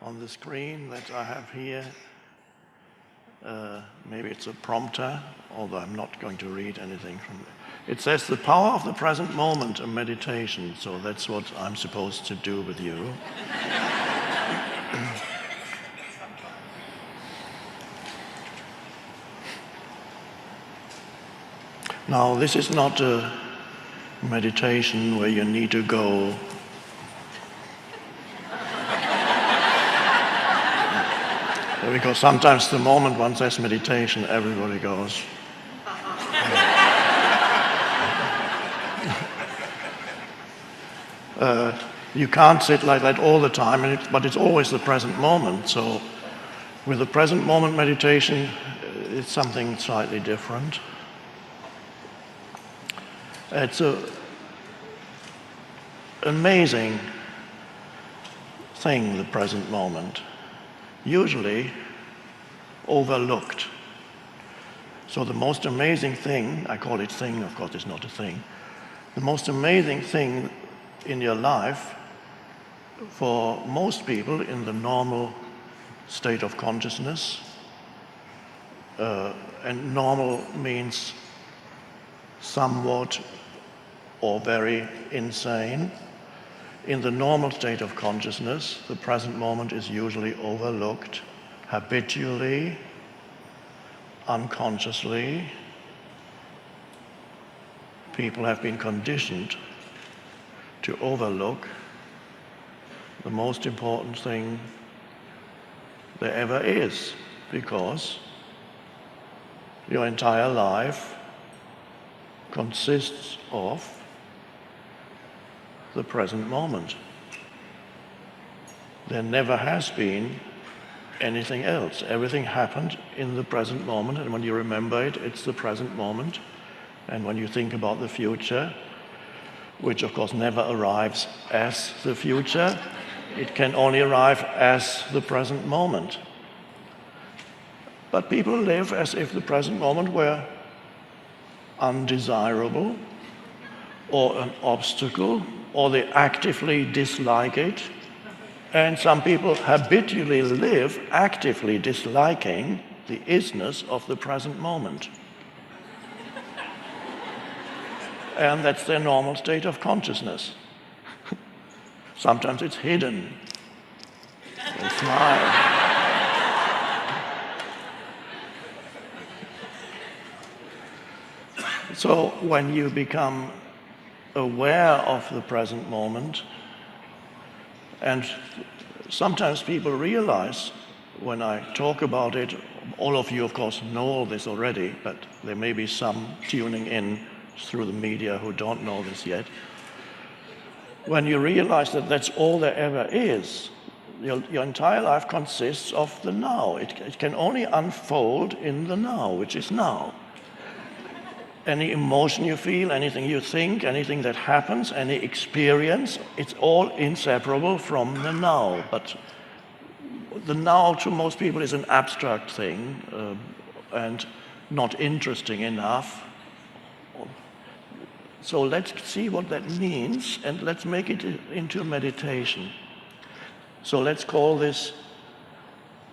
On the screen that I have here, maybe it's a prompter, although I'm not going to read anything from it. It says the power of the present moment, a meditation, so that's what I'm supposed to do with you. Now, this is not a meditation where you need to go because sometimes the moment one says meditation, everybody goes. You can't sit like that all the time, but it's always the present moment. So with the present moment meditation, it's something slightly different. It's an amazing thing, the present moment, usually overlooked. So the most amazing thing, I call it thing, of course it's not a thing, the most amazing thing in your life for most people in the normal state of consciousness, and normal means somewhat or very insane. In the normal state of consciousness, the present moment is usually overlooked habitually, unconsciously. People have been conditioned to overlook the most important thing there ever is, because your entire life consists of the present moment. There never has been anything else. Everything happened in the present moment, and when you remember it, it's the present moment. And when you think about the future, which of course never arrives as the future, it can only arrive as the present moment. But people live as if the present moment were undesirable or an obstacle, or they actively dislike it. And some people habitually live actively disliking the isness of the present moment. And that's their normal state of consciousness. Sometimes it's hidden. They smile. So when you become aware of the present moment, and sometimes people realize when I talk about it, all of you of course know all this already, but there may be some tuning in through the media who don't know this yet. When you realize that that's all there ever is, your entire life consists of the now. It can only unfold in the now, which is now. Any emotion you feel, anything you think, anything that happens, any experience, it's all inseparable from the now. But the now to most people is an abstract thing and not interesting enough. So let's see what that means, and let's make it into a meditation. So let's call this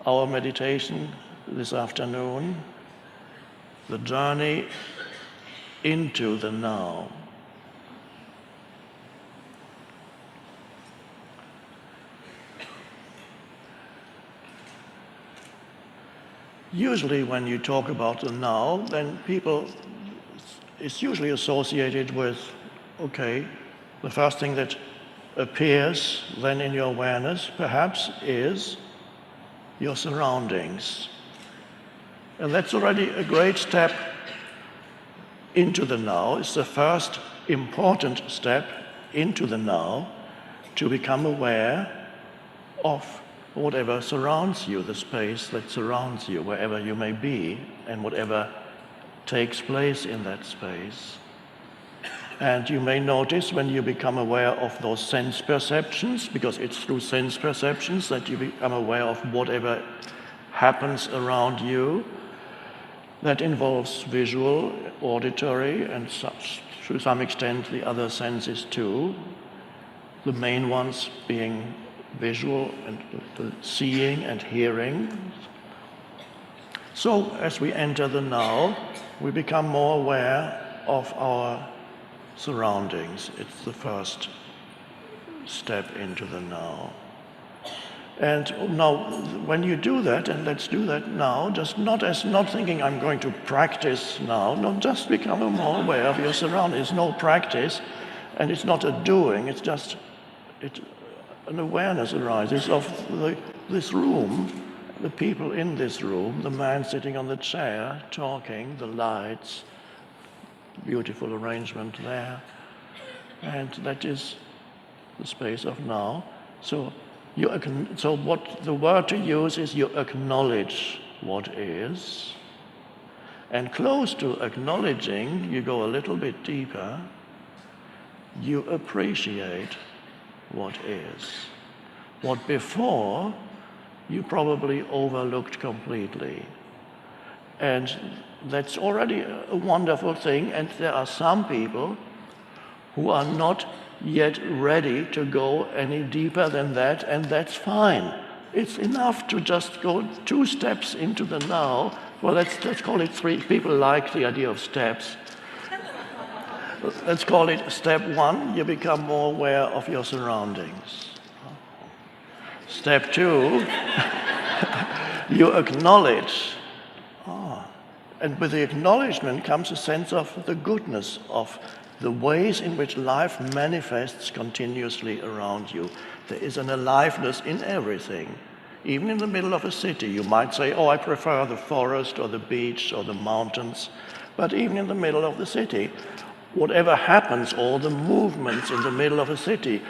our meditation this afternoon, the journey into the now. Usually when you talk about the now, then it's usually associated with, okay, the first thing that appears then in your awareness perhaps is your surroundings. And that's already a great step into the now. It's the first important step into the now, to become aware of whatever surrounds you, the space that surrounds you, wherever you may be, and whatever takes place in that space. And you may notice when you become aware of those sense perceptions, because it's through sense perceptions that you become aware of whatever happens around you, that involves visual, auditory, and to some extent the other senses too, the main ones being visual and the seeing and hearing. So as we enter the now, we become more aware of our surroundings. It's the first step into the now. And now, when you do that, and let's do that now, just not thinking I'm going to practice now, no, just become more aware of your surroundings. It's no practice, and it's not a doing, it's just an awareness arises of this room, the people in this room, the man sitting on the chair, talking, the lights, beautiful arrangement there. And that is the space of now. So what the word to use is you acknowledge what is. And close to acknowledging, you go a little bit deeper, you appreciate what is. What before you probably overlooked completely. And that's already a wonderful thing, and there are some people who are not yet ready to go any deeper than that, and that's fine. It's enough to just go 2 steps into the now. Well, let's call it 3. People like the idea of steps. Let's call it step 1, you become more aware of your surroundings. Step 2, you acknowledge. And with the acknowledgement comes a sense of the goodness of the ways in which life manifests continuously around you. There is an aliveness in everything. Even in the middle of a city, you might say, oh, I prefer the forest or the beach or the mountains. But even in the middle of the city, whatever happens, all the movements in the middle of a city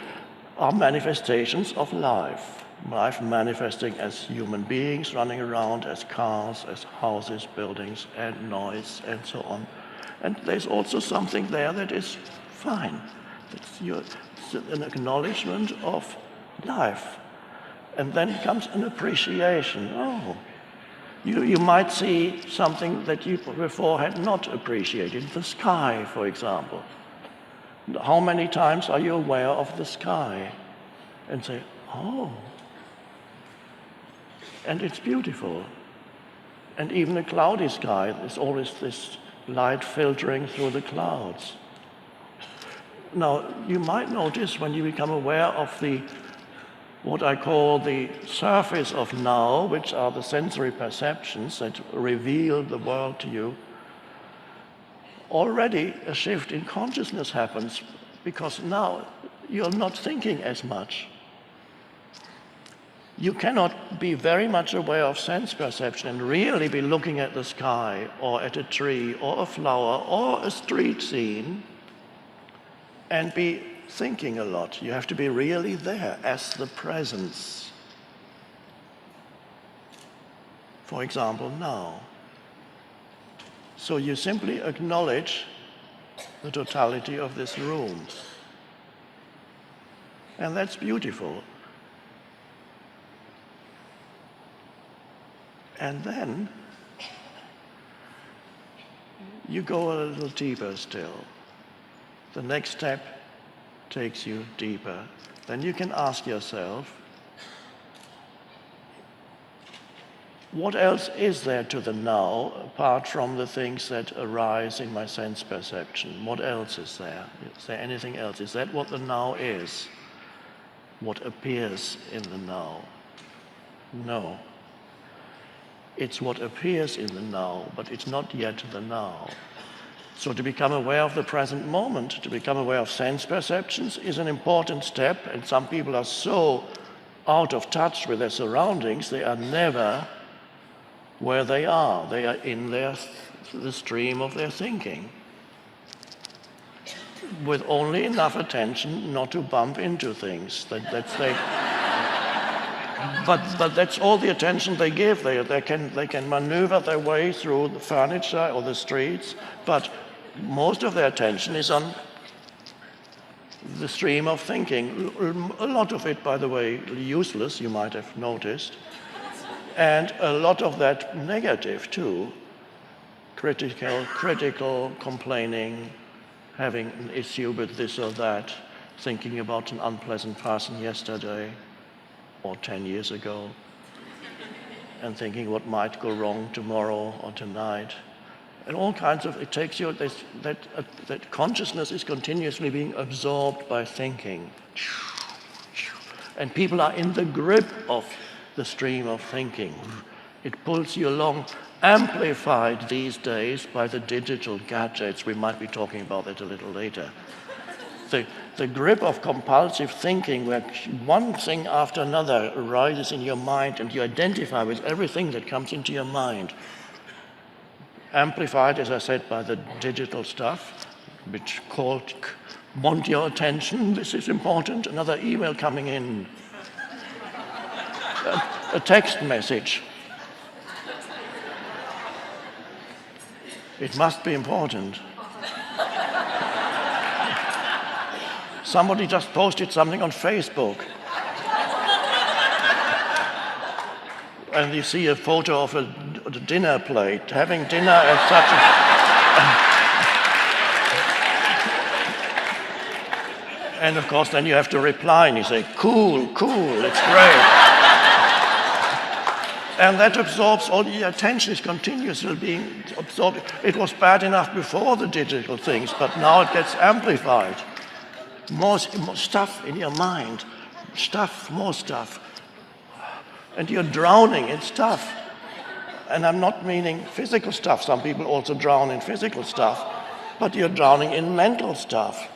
are manifestations of life. Life manifesting as human beings running around, as cars, as houses, buildings, and noise, and so on. And there's also something there that is fine. It's an acknowledgement of life. And then comes an appreciation. Oh, you might see something that you before had not appreciated, the sky, for example. How many times are you aware of the sky? And say, oh, and it's beautiful. And even a cloudy sky, there's always this light filtering through the clouds. Now, you might notice when you become aware of what I call the surface of now, which are the sensory perceptions that reveal the world to you, already a shift in consciousness happens, because now you're not thinking as much. You cannot be very much aware of sense perception and really be looking at the sky or at a tree or a flower or a street scene and be thinking a lot. You have to be really there as the presence. For example, now. So you simply acknowledge the totality of this room. And that's beautiful. And then you go a little deeper still. The next step takes you deeper. Then you can ask yourself, what else is there to the now apart from the things that arise in my sense perception? What else is there? Is there anything else? Is that what the now is? What appears in the now? No. It's what appears in the now, but it's not yet the now. So to become aware of the present moment, to become aware of sense perceptions is an important step, and some people are so out of touch with their surroundings, they are never where they are. They are in the stream of their thinking, with only enough attention not to bump into things. But that's all the attention they give. They can maneuver their way through the furniture or the streets, but most of their attention is on the stream of thinking. A lot of it, by the way, useless, you might have noticed, and a lot of that negative too. Critical, complaining, having an issue with this or that, thinking about an unpleasant person yesterday. or 10 years ago, and thinking what might go wrong tomorrow or tonight. And all kinds of, it takes you, that consciousness is continuously being absorbed by thinking. And people are in the grip of the stream of thinking. It pulls you along, amplified these days by the digital gadgets. We might be talking about that a little later. The grip of compulsive thinking, where one thing after another arises in your mind and you identify with everything that comes into your mind. Amplified, as I said, by the digital stuff, which called, want your attention, this is important, another email coming in, a text message. It must be important. Somebody just posted something on Facebook. And you see a photo of a dinner plate, having dinner at such a... And of course, then you have to reply and you say, cool, it's great. And that absorbs all the attention, is continuously being absorbed. It was bad enough before the digital things, but now it gets amplified. More stuff in your mind, more stuff. And you're drowning in stuff. And I'm not meaning physical stuff. Some people also drown in physical stuff. But you're drowning in mental stuff.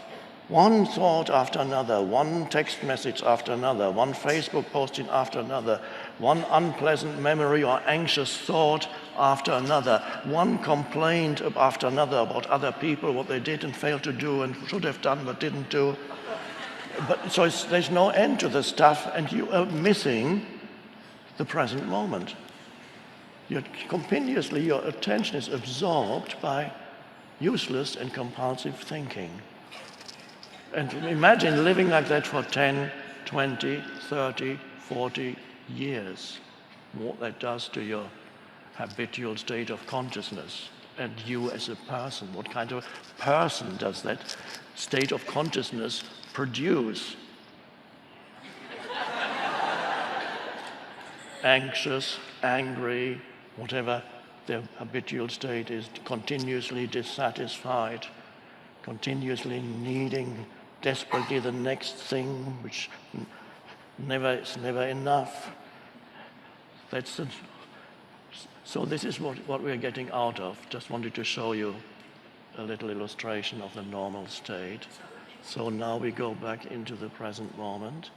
One thought after another, one text message after another, one Facebook posting after another, one unpleasant memory or anxious thought after another, one complaint after another about other people, what they did and failed to do and should have done but didn't do. But so there's no end to the stuff, and you are missing the present moment. Your attention is absorbed by useless and compulsive thinking. And imagine living like that for 10, 20, 30, 40 years. What that does to your habitual state of consciousness and you as a person. What kind of person does that state of consciousness produce? Anxious, angry, whatever their habitual state is, continuously dissatisfied, continuously needing desperately the next thing, which is never enough. So this is what we're getting out of. Just wanted to show you a little illustration of the normal state. So now we go back into the present moment.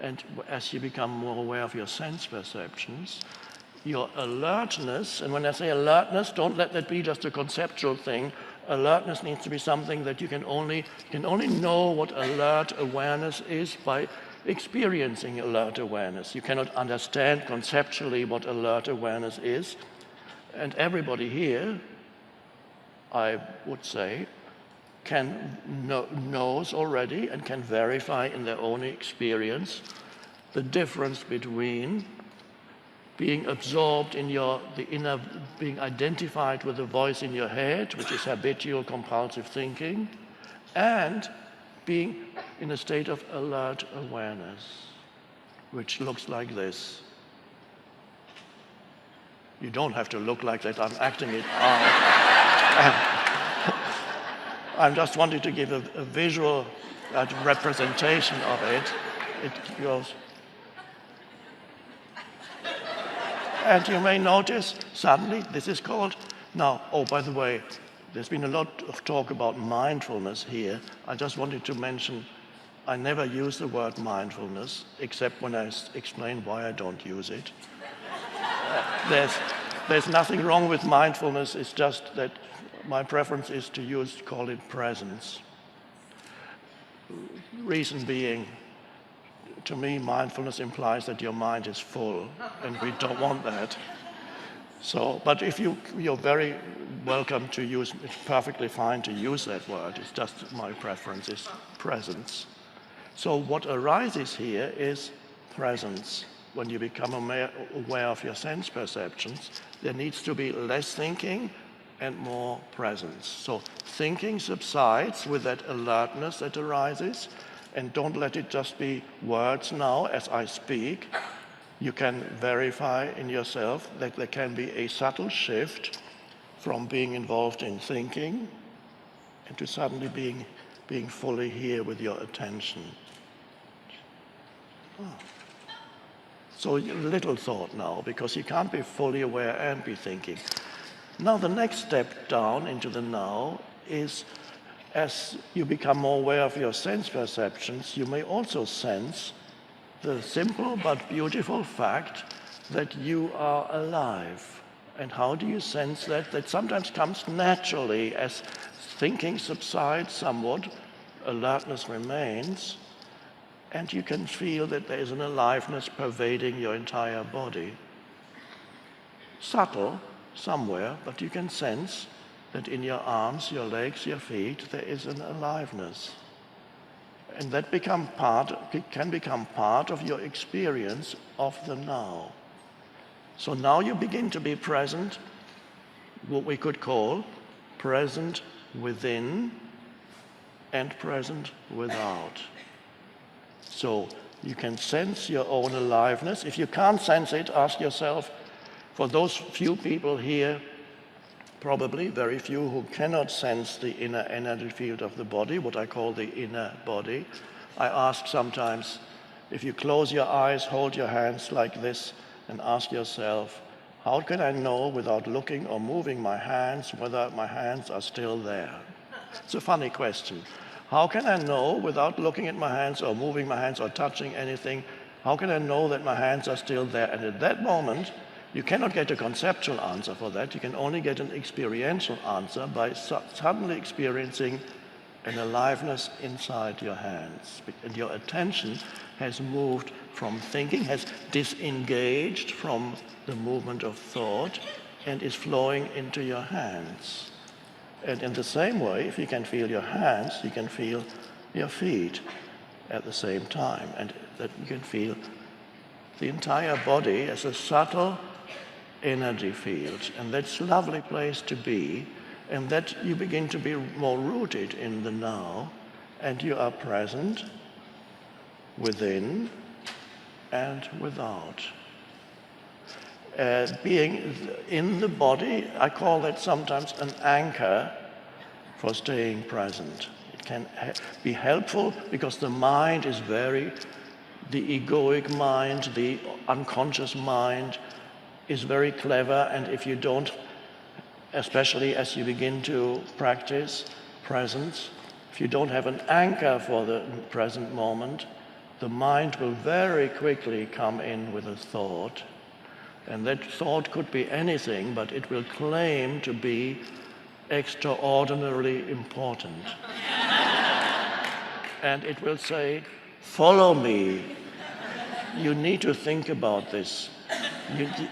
And as you become more aware of your sense perceptions, your alertness, and when I say alertness, don't let that be just a conceptual thing. Alertness needs to be something that you can only know what alert awareness is by experiencing alert awareness. You cannot understand conceptually what alert awareness is. And everybody here, I would say, knows already and can verify in their own experience the difference between being absorbed in being identified with the voice in your head, which is habitual compulsive thinking, and being in a state of alert awareness, which looks like this. You don't have to look like that, I'm acting it out. I just wanted to give a visual representation of it. It goes. And you may notice suddenly this is called, now, oh, by the way, there's been a lot of talk about mindfulness here. I just wanted to mention, I never use the word mindfulness, except when I explain why I don't use it. There's nothing wrong with mindfulness, it's just that my preference is to call it presence. Reason being, to me, mindfulness implies that your mind is full, and we don't want that. So, but if you're very welcome to use, it's perfectly fine to use that word. It's just my preference is presence. So what arises here is presence. When you become aware of your sense perceptions, there needs to be less thinking and more presence. So thinking subsides with that alertness that arises, and don't let it just be words now as I speak. You can verify in yourself that there can be a subtle shift from being involved in thinking into suddenly being fully here with your attention. So little thought now, because you can't be fully aware and be thinking. Now the next step down into the now is, as you become more aware of your sense perceptions, you may also sense the simple but beautiful fact that you are alive. And how do you sense that? That sometimes comes naturally as thinking subsides somewhat, alertness remains, and you can feel that there is an aliveness pervading your entire body. Subtle, somewhere, but you can sense that in your arms, your legs, your feet, there is an aliveness. And that can become part of your experience of the now. So now you begin to be present, what we could call present within and present without. So you can sense your own aliveness. If you can't sense it, ask yourself, for those few people here, probably very few, who cannot sense the inner energy field of the body, what I call the inner body, I ask sometimes, if you close your eyes, hold your hands like this, and ask yourself, how can I know without looking or moving my hands whether my hands are still there? It's a funny question. How can I know without looking at my hands or moving my hands or touching anything, how can I know that my hands are still there? And at that moment, you cannot get a conceptual answer for that. You can only get an experiential answer by suddenly experiencing an aliveness inside your hands. And your attention has moved from thinking, has disengaged from the movement of thought, and is flowing into your hands. And in the same way, if you can feel your hands, you can feel your feet at the same time. And that you can feel the entire body as a subtle energy field. And that's a lovely place to be. And that you begin to be more rooted in the now. And you are present within and without. Being in the body, I call that sometimes an anchor for staying present. It can be helpful because the mind is the egoic mind, the unconscious mind is very clever, and if you don't, especially as you begin to practice presence, if you don't have an anchor for the present moment, the mind will very quickly come in with a thought. And that thought could be anything, but it will claim to be extraordinarily important. And it will say, follow me. You need to think about this.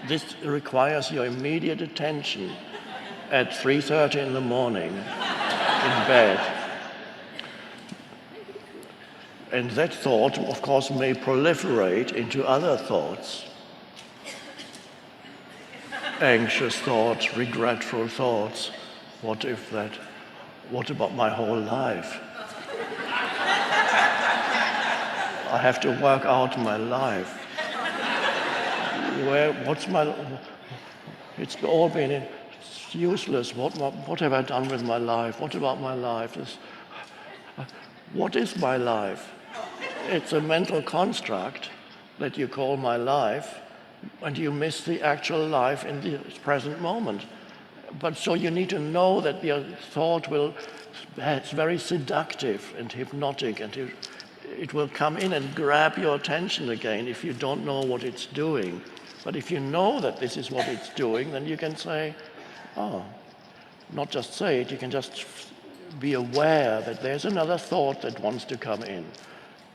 This requires your immediate attention at 3:30 in the morning in bed. And that thought, of course, may proliferate into other thoughts. Anxious thoughts, regretful thoughts. What about my whole life? I have to work out my life. It's all been useless. What have I done with my life? What about my life? What is my life? It's a mental construct that you call my life, and you miss the actual life in the present moment. But so you need to know that your thought it's very seductive and hypnotic, and it will come in and grab your attention again if you don't know what it's doing. But if you know that this is what it's doing, then you can say, not just say it, you can just be aware that there's another thought that wants to come in.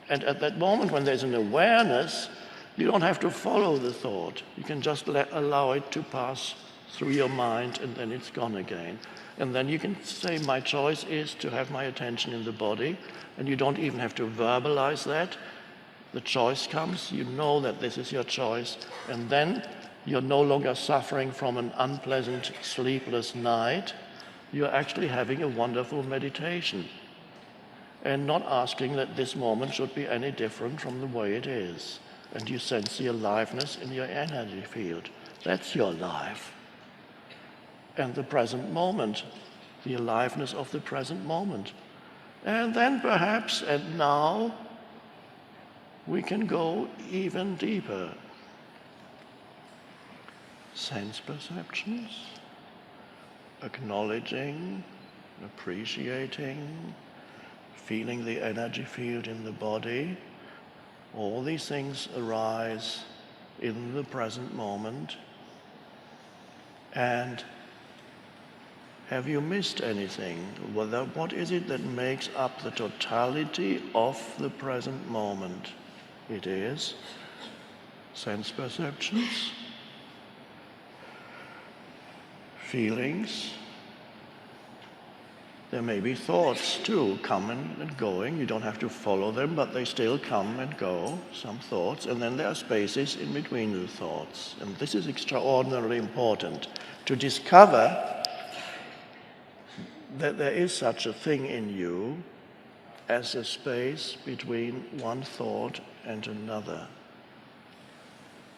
And at that moment when there's an awareness, you don't have to follow the thought. You can just allow it to pass through your mind, and then it's gone again. And then you can say, my choice is to have my attention in the body, and you don't even have to verbalize that. The choice comes, you know that this is your choice, and then you're no longer suffering from an unpleasant, sleepless night. You're actually having a wonderful meditation and not asking that this moment should be any different from the way it is. and you sense the aliveness in your energy field. That's your life. And the present moment, the aliveness of the present moment. And then perhaps, and now, we can go even deeper. Sense perceptions, acknowledging, appreciating, feeling the energy field in the body. All these things arise in the present moment. And have you missed anything? What is it that makes up the totality of the present moment? It is sense perceptions, feelings. There may be thoughts too, coming and going. You don't have to follow them, but they still come and go, some thoughts. And then there are spaces in between the thoughts. And this is extraordinarily important, to discover that there is such a thing in you as a space between one thought and another.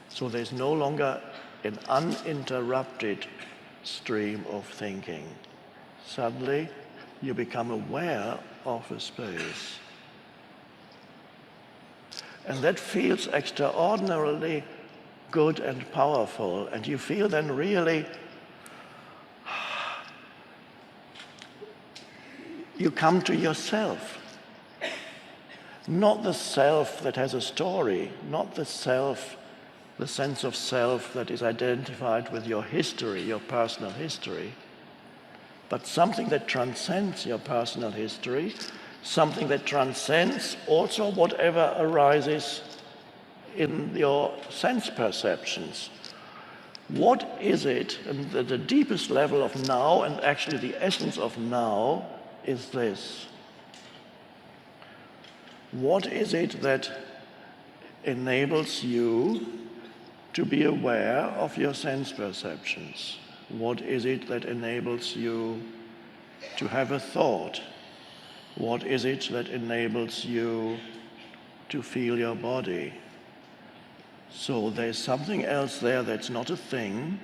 So there's no longer an uninterrupted stream of thinking. Suddenly, you become aware of a space. And that feels extraordinarily good and powerful, and you feel then really you come to yourself. Not the self that has a story, not the self, the sense of self that is identified with your history, your personal history, but something that transcends your personal history, something that transcends also whatever arises in your sense perceptions. What is it, and the deepest level of now, and actually the essence of now, is this? What is it that enables you to be aware of your sense perceptions? What is it that enables you to have a thought? What is it that enables you to feel your body? So there's something else there that's not a thing,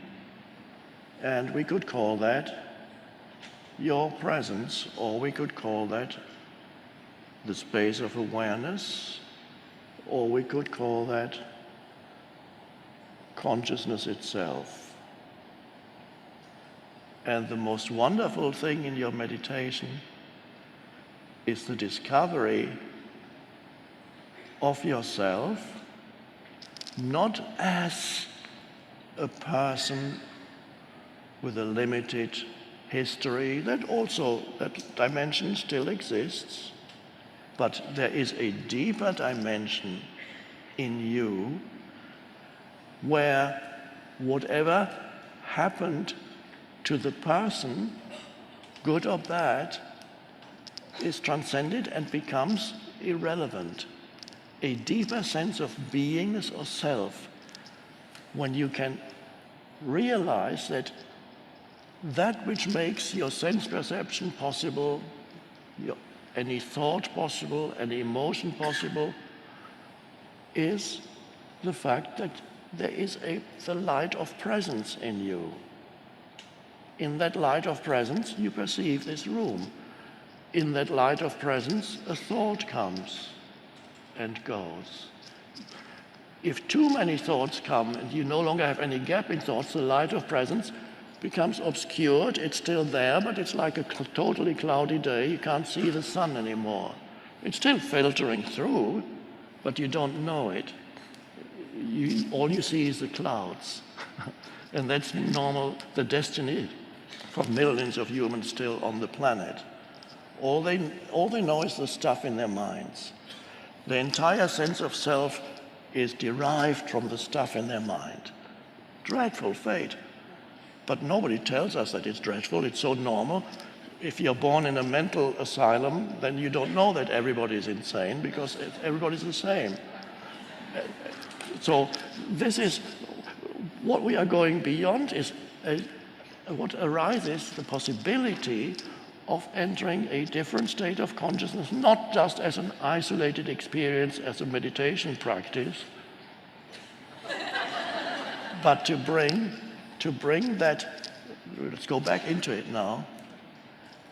and we could call that your presence, or we could call that the space of awareness, or we could call that consciousness itself. And the most wonderful thing in your meditation is the discovery of yourself, not as a person with a limited history, that dimension still exists, but there is a deeper dimension in you where whatever happened to the person, good or bad, is transcended and becomes irrelevant. A deeper sense of beingness or self, when you can realize that that which makes your sense perception possible, any thought possible, any emotion possible, is the fact that there is the light of presence in you. In that light of presence, you perceive this room. In that light of presence, a thought comes and goes. If too many thoughts come and you no longer have any gap in thoughts, the light of presence becomes obscured. It's still there, but it's like a totally cloudy day. You can't see the sun anymore. It's still filtering through, but you don't know it. All you see is the clouds. And that's normal, the destiny for millions of humans still on the planet. All they know is the stuff in their minds. The entire sense of self is derived from the stuff in their mind. Dreadful fate. But nobody tells us that it's dreadful. It's so normal. If you're born in a mental asylum, then you don't know that everybody is insane, because everybody's the same. So this is what we are going beyond, is what arises, the possibility of entering a different state of consciousness, not just as an isolated experience, as a meditation practice, but to bring that, let's go back into it now,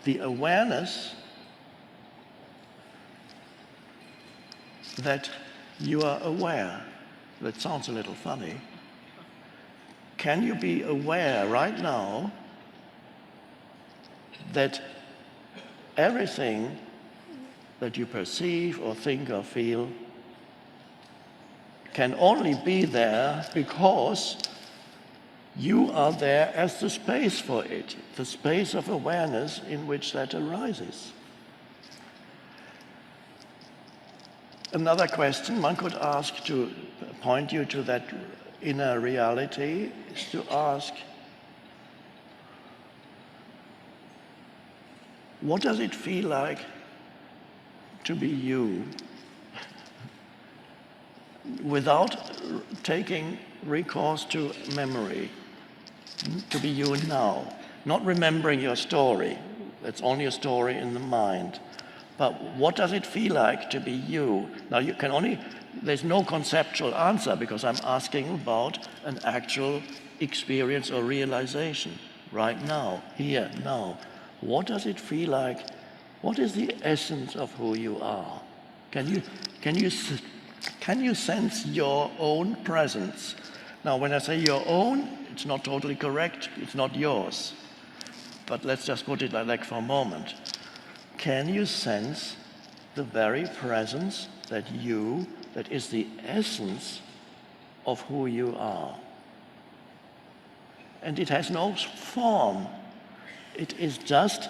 the awareness that you are aware. That sounds a little funny. Can you be aware right now that everything that you perceive or think or feel can only be there because you are there as the space for it, the space of awareness in which that arises? Another question one could ask to point you to that inner reality is to ask, what does it feel like to be you without taking recourse to memory, to be you now, not remembering your story. That's only a story in the mind. But what does it feel like to be you? Now you can only, there's no conceptual answer because I'm asking about an actual experience or realization right now, here, now. What does it feel like? What is the essence of who you are? Can you sense your own presence? Now when I say your own, it's not totally correct, it's not yours. But let's just put it like that for a moment. Can you sense the very presence that is the essence of who you are? And it has no form. It is just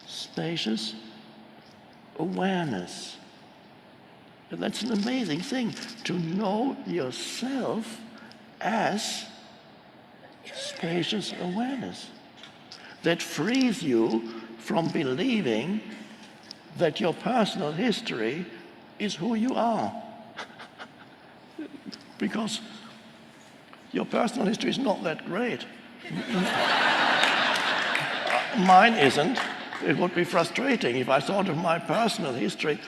spacious awareness. And that's an amazing thing, to know yourself as spacious awareness. That frees you from believing that your personal history is who you are. Because your personal history is not that great. Mine isn't. It would be frustrating if I thought of my personal history.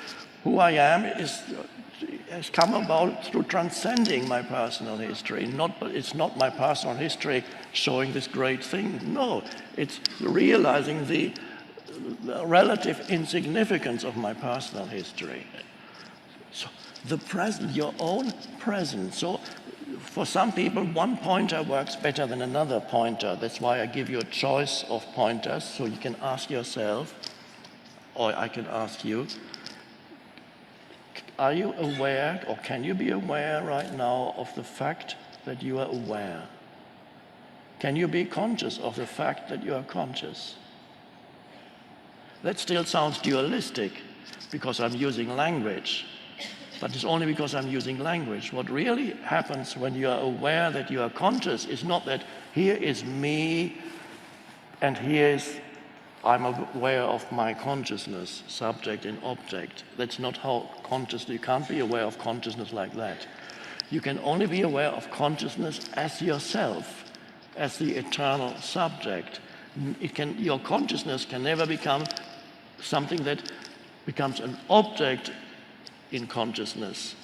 Who I am has come about through transcending my personal history. It's not my personal history showing this great thing. No, it's realizing the relative insignificance of my personal history. So the present, your own presence. So for some people, one pointer works better than another pointer. That's why I give you a choice of pointers, so you can ask yourself, or I can ask you, are you aware, or can you be aware right now of the fact that you are aware? Can you be conscious of the fact that you are conscious? That still sounds dualistic because I'm using language, but it's only because I'm using language. What really happens when you are aware that you are conscious is not that here is me and here is I'm aware of my consciousness, subject and object. That's not how consciousness, you can't be aware of consciousness like that. You can only be aware of consciousness as yourself, as the eternal subject. Your consciousness can never become something that becomes an object in consciousness.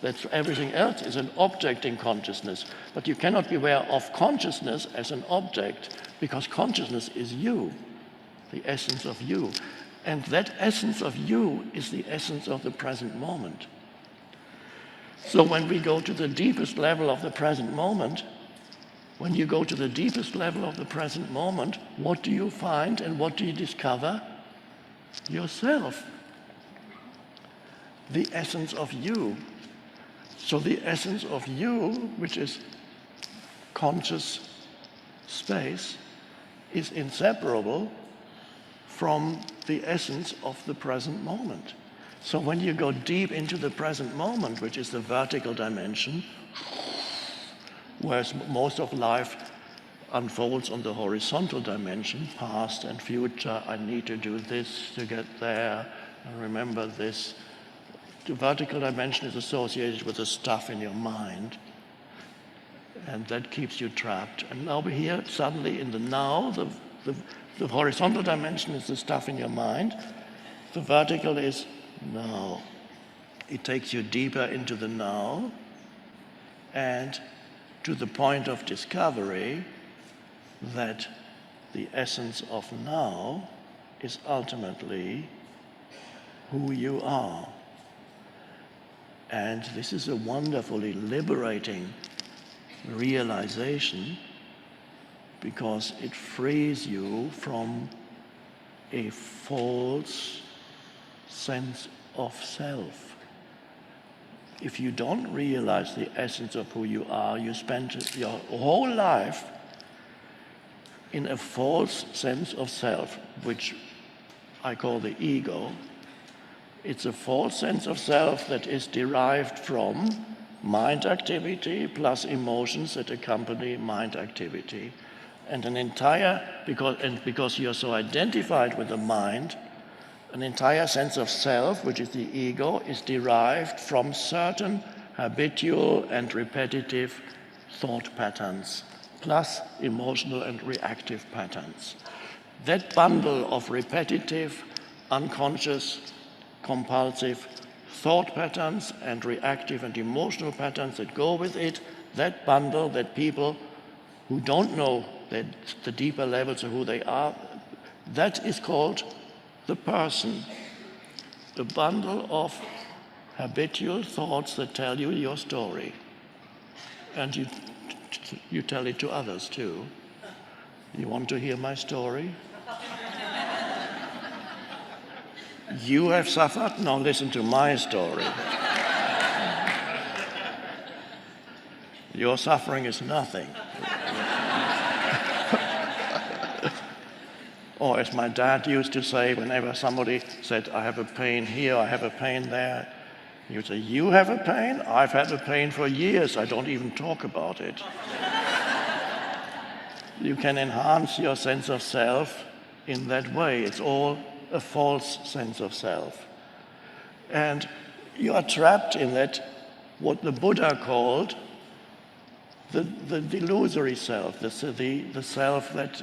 That's everything else is an object in consciousness. But you cannot be aware of consciousness as an object because consciousness is you, the essence of you. And that essence of you is the essence of the present moment. So when we go to the deepest level of the present moment, when you go to the deepest level of the present moment, what do you find and what do you discover? Yourself. The essence of you. So the essence of you, which is conscious space, is inseparable from the essence of the present moment. So when you go deep into the present moment, which is the vertical dimension, whereas most of life unfolds on the horizontal dimension, past and future, I need to do this to get there, and remember this. The vertical dimension is associated with the stuff in your mind, and that keeps you trapped. And now we're here suddenly in the now. The horizontal dimension is the stuff in your mind. The vertical is now. It takes you deeper into the now, and to the point of discovery that the essence of now is ultimately who you are. And this is a wonderfully liberating realization, because it frees you from a false sense of self. If you don't realize the essence of who you are, you spend your whole life in a false sense of self, which I call the ego. It's a false sense of self that is derived from mind activity plus emotions that accompany mind activity. And because you're so identified with the mind, an entire sense of self, which is the ego, is derived from certain habitual and repetitive thought patterns, plus emotional and reactive patterns. That bundle of repetitive, unconscious, compulsive thought patterns and reactive and emotional patterns that go with it, that bundle that people who don't know the deeper levels of who they are, that is called the person. The bundle of habitual thoughts that tell you your story. And you tell it to others too. You want to hear my story? You have suffered? Now listen to my story. Your suffering is nothing. Or as my dad used to say, whenever somebody said, I have a pain here, I have a pain there, he would say, you have a pain? I've had a pain for years, I don't even talk about it. You can enhance your sense of self in that way. It's all a false sense of self. And you are trapped in that, what the Buddha called the delusory self, the self that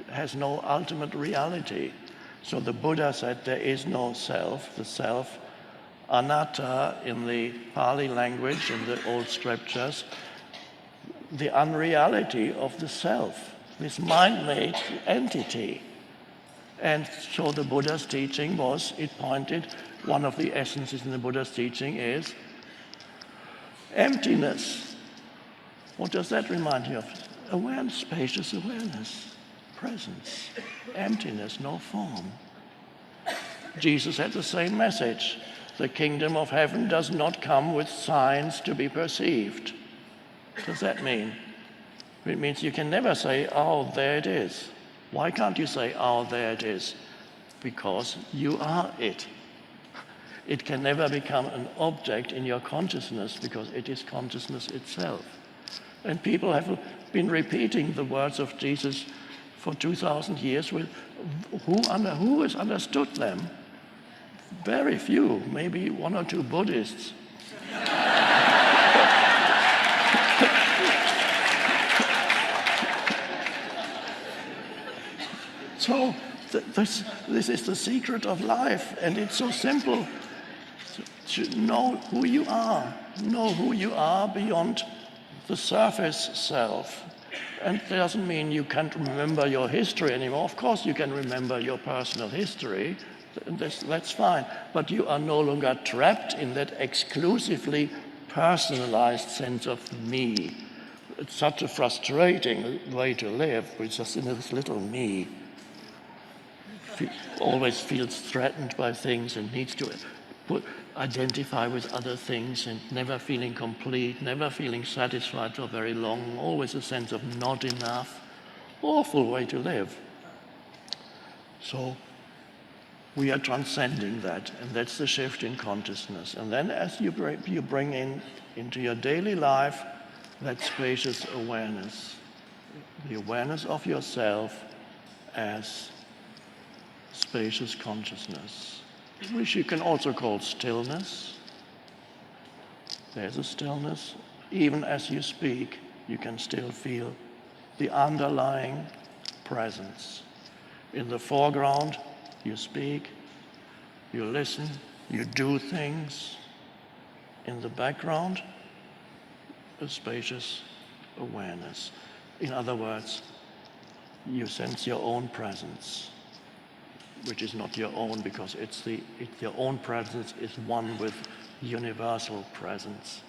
has no ultimate reality. So the Buddha said there is no self. The self, anatta in the Pali language, in the old scriptures, the unreality of the self, this mind-made entity. And so the Buddha's teaching was, it pointed, one of the essences in the Buddha's teaching is emptiness. What does that remind you of? Awareness, spacious awareness. Presence, emptiness, no form. Jesus had the same message. The kingdom of heaven does not come with signs to be perceived. What does that mean? It means you can never say, oh, there it is. Why can't you say, oh, there it is? Because you are it. It can never become an object in your consciousness because it is consciousness itself. And people have been repeating the words of Jesus for 2,000 years. With who has understood them? Very few, maybe one or two Buddhists. So this is the secret of life, and it's so simple to know who you are. Know who you are beyond the surface self. And it doesn't mean you can't remember your history anymore. Of course you can remember your personal history. That's fine. But you are no longer trapped in that exclusively personalized sense of me. It's such a frustrating way to live. We're just in this little me. Always feels threatened by things and needs to identify with other things and never feeling complete, never feeling satisfied for very long, always a sense of not enough. Awful way to live. So we are transcending that, and that's the shift in consciousness. And then as you bring into your daily life that spacious awareness, the awareness of yourself as spacious consciousness, which you can also call stillness. There's a stillness. Even as you speak, you can still feel the underlying presence. In the foreground, you speak, you listen, you do things. In the background, a spacious awareness. In other words, you sense your own presence, which is not your own because your own presence is one with universal presence.